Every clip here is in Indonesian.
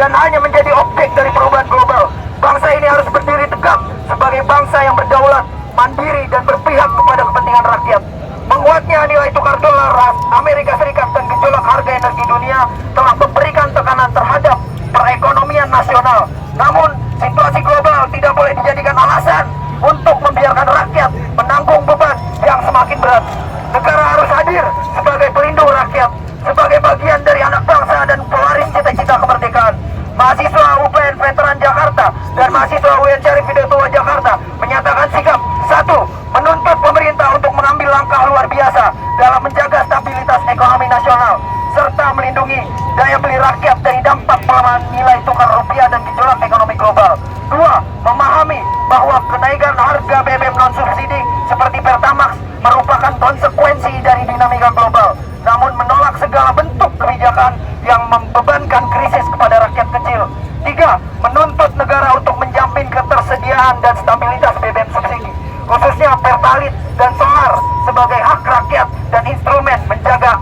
dan hanya menjadi objek dari perubahan global. Bangsa ini harus berdiri tegak sebagai bangsa yang berdaulat, mandiri, dan berpihak kepada kepentingan rakyat. Menguatnya nilai tukar dolar Amerika Serikat dan gejolak harga energi dunia telah memberikan tekanan terhadap perekonomian nasional. Namun, situasi global tidak boleh dijadikan alasan untuk membiarkan rakyat menanggung beban yang semakin berat. Negara harus hadir sebagai pelindung rakyat, sebagai bagian dari anak bangsa dan pelaris cita-cita kemerdekaan. Mahasiswa UPN Veteran Jakarta dan mahasiswa UIN Syarif Hidayatullah Jakarta menyatakan sikap: 1. Menuntut pemerintah untuk mengambil langkah luar biasa dalam menjaga stabilitas ekonomi nasional serta melindungi daya beli rakyat dari dampak pelemahan nilai tukar rupiah dan gejolak ekonomi global. 2. Memahami bahwa kenaikan harga BBM non-subsidi seperti Pertamax merupakan konsekuensi dari dinamika global, namun menolak segala bentuk kebijakan yang membebankan krisis kepada rakyat kecil. 3. Menuntut negara untuk menjamin ketersediaan dan stabilitas BBM subsidi, khususnya Pertalite dan solar sebagai hak rakyat dan instrumen menjaga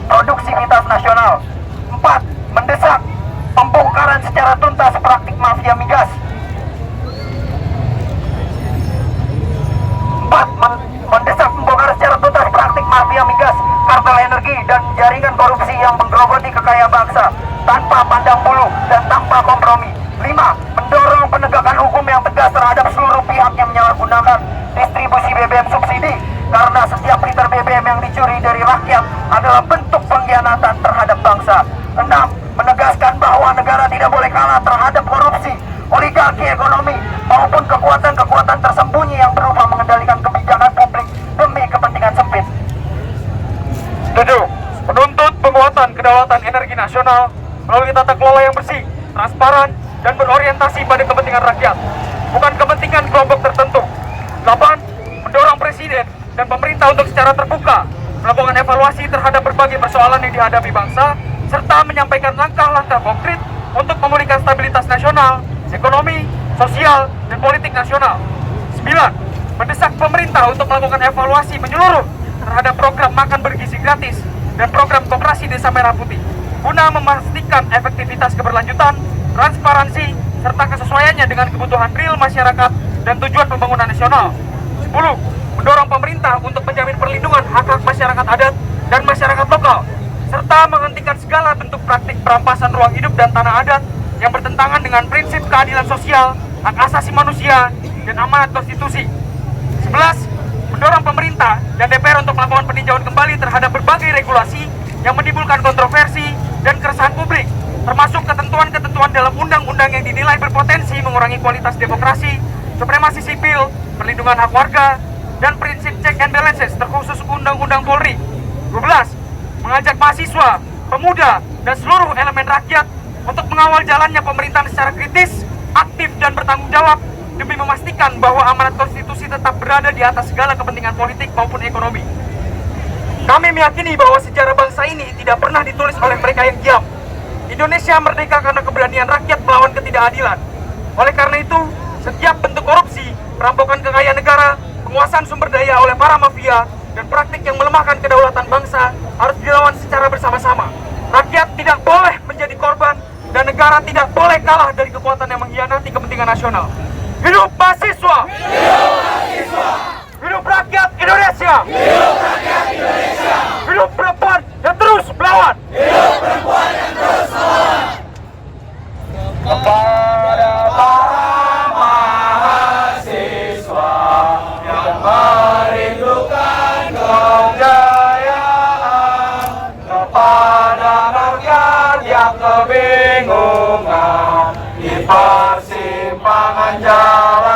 produksivitas nasional. 4. Mendesak pembongkaran secara tuntas praktik mafia migas. 4. Mendesak pembongkaran secara tuntas praktik mafia migas, kartel energi, dan jaringan korupsi yang menggerogoti kekayaan bangsa tanpa pandang bulu dan tanpa kompromi. 5. Mendorong penegakan hukum yang tegas terhadap seluruh pihak yang menyalahgunakan distribusi BBM subsidi, karena setiap liter BBM yang dicuri dari rakyat adalah bentuk pengkhianatan terhadap bangsa. 6. Menegaskan bahwa negara tidak boleh kalah terhadap korupsi, oligarki ekonomi, maupun kekuatan-kekuatan tersembunyi yang berupa mengendalikan kebijakan publik demi kepentingan sempit. 7. Menuntut penguatan kedaulatan energi nasional melalui tata kelola yang bersih, transparan, dan berorientasi pada kepentingan rakyat, bukan kepentingan kelompok tertentu. 8. Mendorong Presiden dan pemerintah untuk secara terbuka melakukan evaluasi terhadap berbagai persoalan yang dihadapi bangsa, serta menyampaikan langkah-langkah konkret untuk memulihkan stabilitas nasional, ekonomi, sosial, dan politik nasional. 9. Mendesak pemerintah untuk melakukan evaluasi menyeluruh terhadap program makan bergizi gratis dan program koperasi Desa Merah Putih, guna memastikan efektivitas keberlanjutan, transparansi, serta kesesuaiannya dengan kebutuhan real masyarakat dan tujuan pembangunan nasional. 10. Mendorong pemerintah untuk menjamin perlindungan hak-hak masyarakat adat dan masyarakat lokal, serta menghentikan segala bentuk praktik perampasan ruang hidup dan tanah adat yang bertentangan dengan prinsip keadilan sosial, hak asasi manusia, dan amanat konstitusi. 11. Mendorong pemerintah dan DPR untuk melakukan peninjauan kembali terhadap berbagai regulasi yang menimbulkan kontroversi dan keresahan publik, termasuk ketentuan-ketentuan dalam undang-undang yang dinilai berpotensi mengurangi kualitas demokrasi, supremasi sipil, perlindungan hak warga, dan prinsip check and balances terkhusus Undang-Undang Polri. 12. Mengajak mahasiswa, pemuda, dan seluruh elemen rakyat untuk mengawal jalannya pemerintahan secara kritis, aktif, dan bertanggung jawab demi memastikan bahwa amanat konstitusi tetap berada di atas segala kepentingan politik maupun ekonomi. Kami meyakini bahwa sejarah bangsa ini tidak pernah ditulis oleh mereka yang diam. Indonesia merdeka karena keberanian rakyat melawan ketidakadilan. Oleh karena itu, setiap bentuk korupsi, perampokan kekayaan negara, penguasaan sumber daya oleh para mafia, dan praktik yang melemahkan kedaulatan bangsa harus dilawan secara bersama-sama. Rakyat tidak boleh menjadi korban, dan negara tidak boleh kalah dari kekuatan yang mengkhianati kepentingan nasional. Hidup mahasiswa! Hidup mahasiswa! Hidup rakyat Indonesia! Hidup rakyat Indonesia! Hidup perempuan yang terus melawan! Hidup perempuan yang terus melawan! Kepada para mahasiswa yang merindukan kejayaan, kepada rakyat yang kebingungan di persimpangan jalan